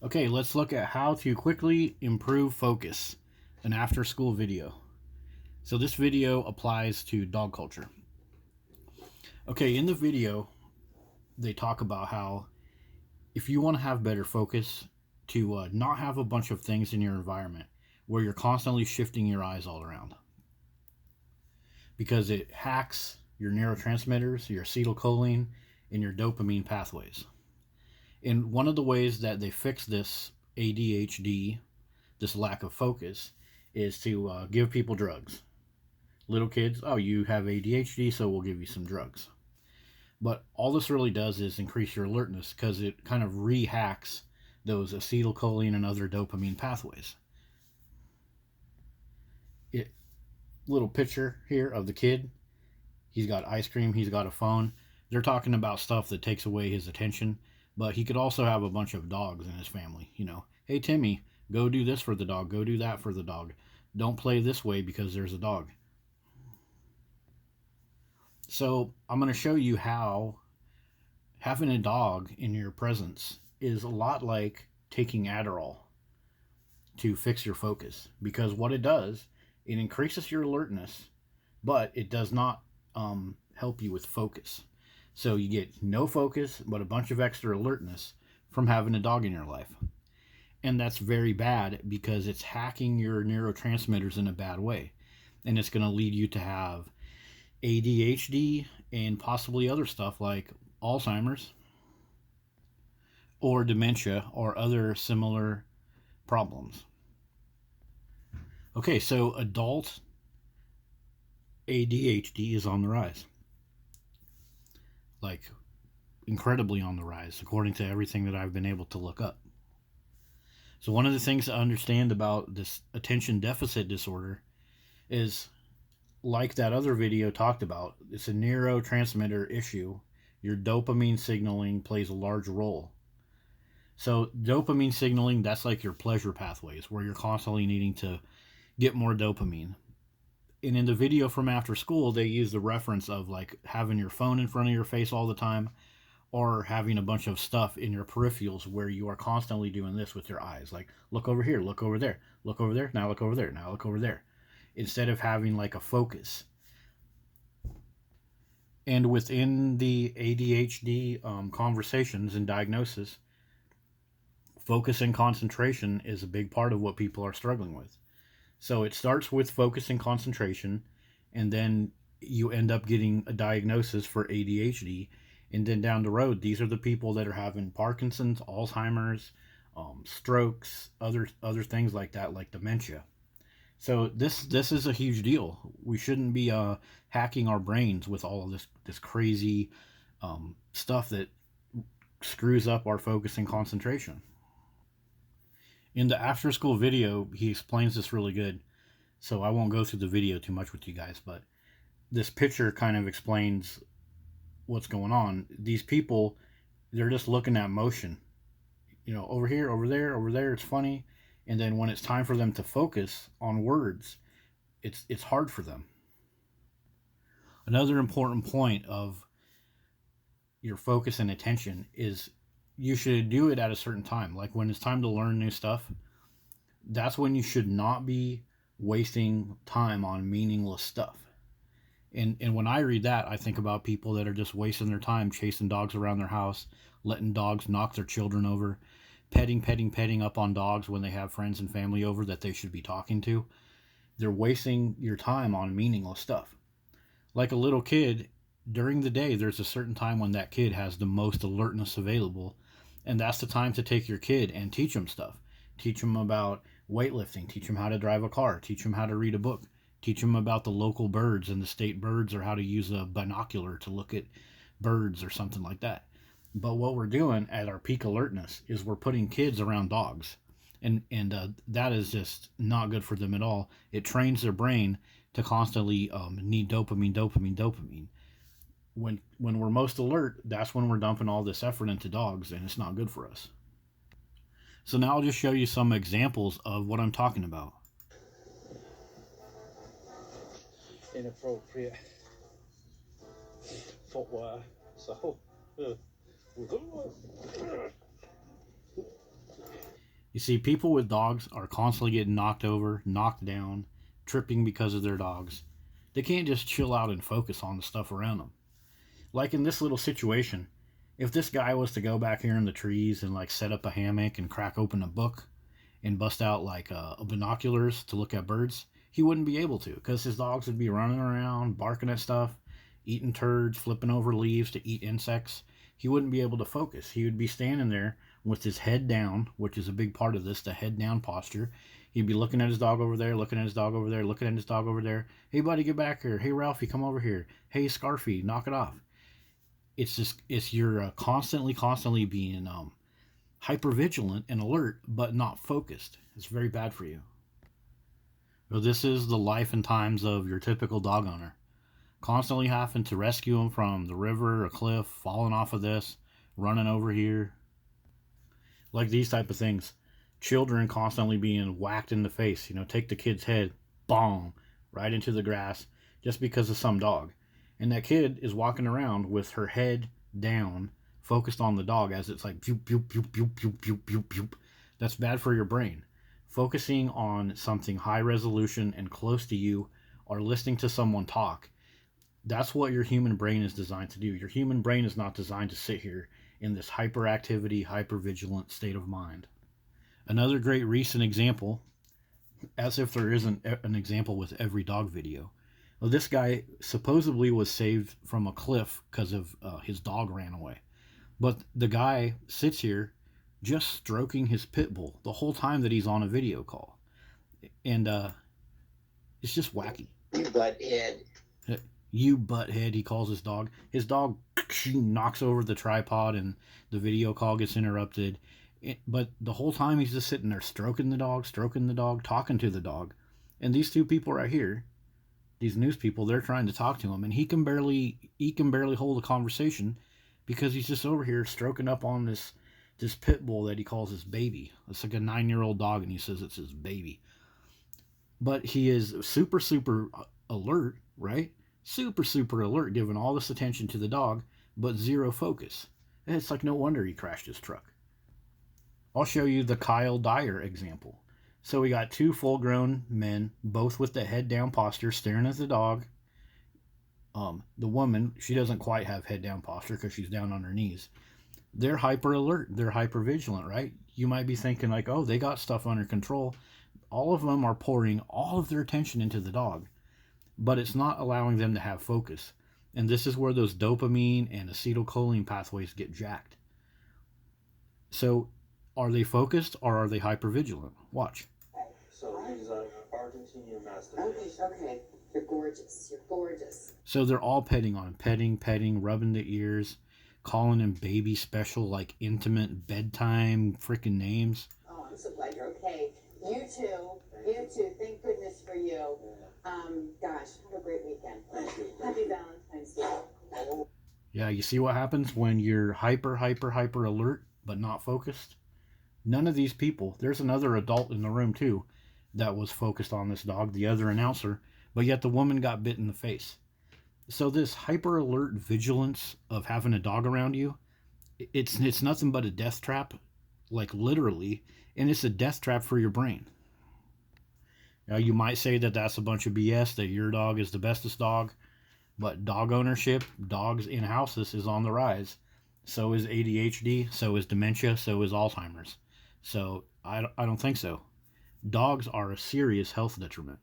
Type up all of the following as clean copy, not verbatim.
Okay, let's look at how to quickly improve focus, an after school video. So this video applies to dog culture. Okay, in the video, they talk about how if you want to have better focus, to not have a bunch of things in your environment where you're constantly shifting your eyes all around, because it hacks your neurotransmitters, your acetylcholine, and your dopamine pathways. And one of the ways that they fix this ADHD, this lack of focus, is to give people drugs. Little kids, oh, you have ADHD, so we'll give you some drugs. But all this really does is increase your alertness because it kind of rehacks those acetylcholine and other dopamine pathways. Little picture here of the kid. He's got ice cream, he's got a phone. They're talking about stuff that takes away his attention, but he could also have a bunch of dogs in his family. Hey, Timmy, go do this for the dog, go do that for the dog. Don't play this way because there's a dog. So I'm going to show you how having a dog in your presence is a lot like taking Adderall to fix your focus, because what it does, it increases your alertness, but it does not help you with focus. So you get no focus, but a bunch of extra alertness from having a dog in your life. And that's very bad because it's hacking your neurotransmitters in a bad way. And it's going to lead you to have ADHD and possibly other stuff like Alzheimer's or dementia or other similar problems. Okay, so adult ADHD is on the rise. Like, incredibly on the rise, according to everything that I've been able to look up. So one of the things to understand about this attention deficit disorder is, like that other video talked about, it's a neurotransmitter issue. Your dopamine signaling plays a large role. So dopamine signaling, that's like your pleasure pathways, where you're constantly needing to get more dopamine. And in the video from after school, they use the reference of like having your phone in front of your face all the time, or having a bunch of stuff in your peripherals where you are constantly doing this with your eyes. Like, look over here, look over there, look over there, now look over there, now look over there. Instead of having like a focus. And within the ADHD conversations and diagnosis, focus and concentration is a big part of what people are struggling with. So it starts with focus and concentration, and then you end up getting a diagnosis for ADHD. And then down the road, these are the people that are having Parkinson's, Alzheimer's, strokes, other things like that, like dementia. So this is a huge deal. We shouldn't be hacking our brains with all of this crazy stuff that screws up our focus and concentration. In the after school video, he explains this really good. So I won't go through the video too much with you guys, but this picture kind of explains what's going on. These people, they're just looking at motion. Over here, over there, it's funny. And then when it's time for them to focus on words, it's hard for them. Another important point of your focus and attention is you should do it at a certain time. Like when it's time to learn new stuff, that's when you should not be wasting time on meaningless stuff. And when I read that, I think about people that are just wasting their time chasing dogs around their house, letting dogs knock their children over, petting up on dogs when they have friends and family over that they should be talking to. They're wasting your time on meaningless stuff. Like a little kid, during the day, there's a certain time when that kid has the most alertness available, and that's the time to take your kid and teach them stuff. Teach them about weightlifting, teach them how to drive a car, teach them how to read a book, teach them about the local birds and the state birds, or how to use a binocular to look at birds or something like that. But what we're doing at our peak alertness is we're putting kids around dogs. And that is just not good for them at all. It trains their brain to constantly need dopamine. When we're most alert, that's when we're dumping all this effort into dogs, and it's not good for us. So now I'll just show you some examples of what I'm talking about. Inappropriate footwear. So You see, people with dogs are constantly getting knocked over, knocked down, tripping because of their dogs. They can't just chill out and focus on the stuff around them. Like in this little situation, if this guy was to go back here in the trees and like set up a hammock and crack open a book and bust out like binoculars to look at birds, he wouldn't be able to because his dogs would be running around, barking at stuff, eating turds, flipping over leaves to eat insects. He wouldn't be able to focus. He would be standing there with his head down, which is a big part of this, the head down posture. He'd be looking at his dog over there, looking at his dog over there, looking at his dog over there. Hey, buddy, get back here. Hey, Ralphie, come over here. Hey, Scarfy, knock it off. It's you're constantly being hyper vigilant and alert, but not focused. It's very bad for you. So this is the life and times of your typical dog owner. Constantly having to rescue them from the river, a cliff, falling off of this, running over here. Like these type of things. Children constantly being whacked in the face. Take the kid's head, bong, right into the grass just because of some dog. And that kid is walking around with her head down, focused on the dog as it's like pew pew pew pew pew pew pew pew. That's bad for your brain. Focusing on something high resolution and close to you, or listening to someone talk, that's what your human brain is designed to do. Your human brain is not designed to sit here in this hyperactivity, hypervigilant state of mind. Another great recent example, as if there isn't an example with every dog video. Well, this guy supposedly was saved from a cliff because of his dog ran away. But the guy sits here just stroking his pit bull the whole time that he's on a video call. And it's just wacky. You butthead. You butthead, he calls his dog. His dog knocks over the tripod and the video call gets interrupted. But the whole time he's just sitting there stroking the dog, talking to the dog. And these two people right here, these news people, they're trying to talk to him, and he can barely hold a conversation because he's just over here stroking up on this pit bull that he calls his baby. It's like a 9-year-old dog, and he says it's his baby. But he is super alert, right? Super alert, giving all this attention to the dog, but zero focus. And it's like no wonder he crashed his truck. I'll show you the Dyer example. So we got two full-grown men, both with the head down posture, staring at the dog. The woman, she doesn't quite have head down posture because she's down on her knees. They're hyper alert. They're hyper vigilant, right? You might be thinking like, oh, they got stuff under control. All of them are pouring all of their attention into the dog, but it's not allowing them to have focus. And this is where those dopamine and acetylcholine pathways get jacked. So are they focused or are they hypervigilant? Watch. So he's an Argentinian Mastiff. Okay. You're gorgeous. You're gorgeous. So they're all petting on him. Petting, rubbing the ears, calling him baby special, like intimate bedtime freaking names. Oh, I'm so glad you're okay. You too. Thank goodness for you. Gosh, have a great weekend. Thank you. Happy Valentine's Day. Yeah, you see what happens when you're hyper alert but not focused? None of these people, there's another adult in the room too that was focused on this dog, the other announcer, but yet the woman got bit in the face. So this hyper alert vigilance of having a dog around you, it's nothing but a death trap, like literally, and it's a death trap for your brain. Now you might say that that's a bunch of BS, that your dog is the bestest dog, but dog ownership, dogs in houses is on the rise. So is ADHD, so is dementia, so is Alzheimer's. So I don't think so. Dogs are a serious health detriment.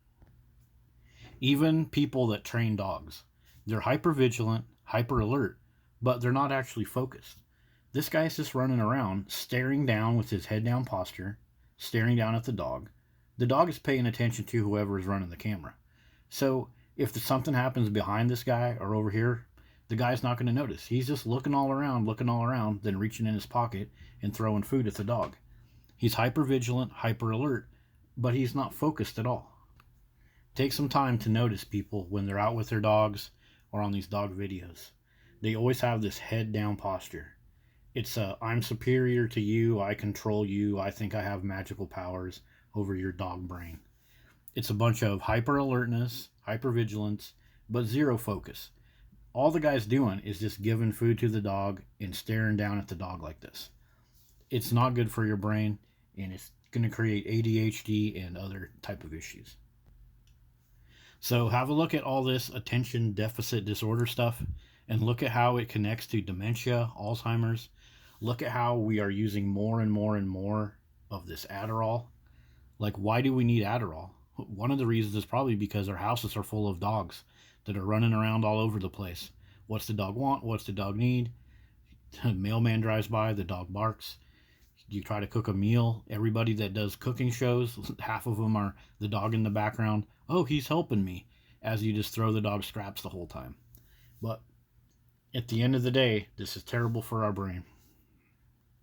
Even people that train dogs, they're hyper vigilant, hyper alert, but they're not actually focused. This guy's just running around, staring down with his head down posture, staring down at the dog. The dog is paying attention to whoever is running the camera. So if something happens behind this guy or over here, the guy's not going to notice. He's just looking all around, then reaching in his pocket and throwing food at the dog. He's hyper vigilant, hyper alert, but he's not focused at all. Take some time to notice people when they're out with their dogs or on these dog videos. They always have this head down posture. It's I'm superior to you, I control you, I think I have magical powers over your dog brain. It's a bunch of hyper alertness, hyper vigilance, but zero focus. All the guy's doing is just giving food to the dog and staring down at the dog like this. It's not good for your brain, and it's going to create ADHD and other type of issues. So have a look at all this attention deficit disorder stuff and look at how it connects to dementia, Alzheimer's. Look at how we are using more and more and more of this Adderall. Like, why do we need Adderall? One of the reasons is probably because our houses are full of dogs that are running around all over the place. What's the dog want? What's the dog need? The mailman drives by, the dog barks. You try to cook a meal. Everybody that does cooking shows, half of them are the dog in the background. Oh, he's helping me, as you just throw the dog scraps the whole time. But at the end of the day, this is terrible for our brain.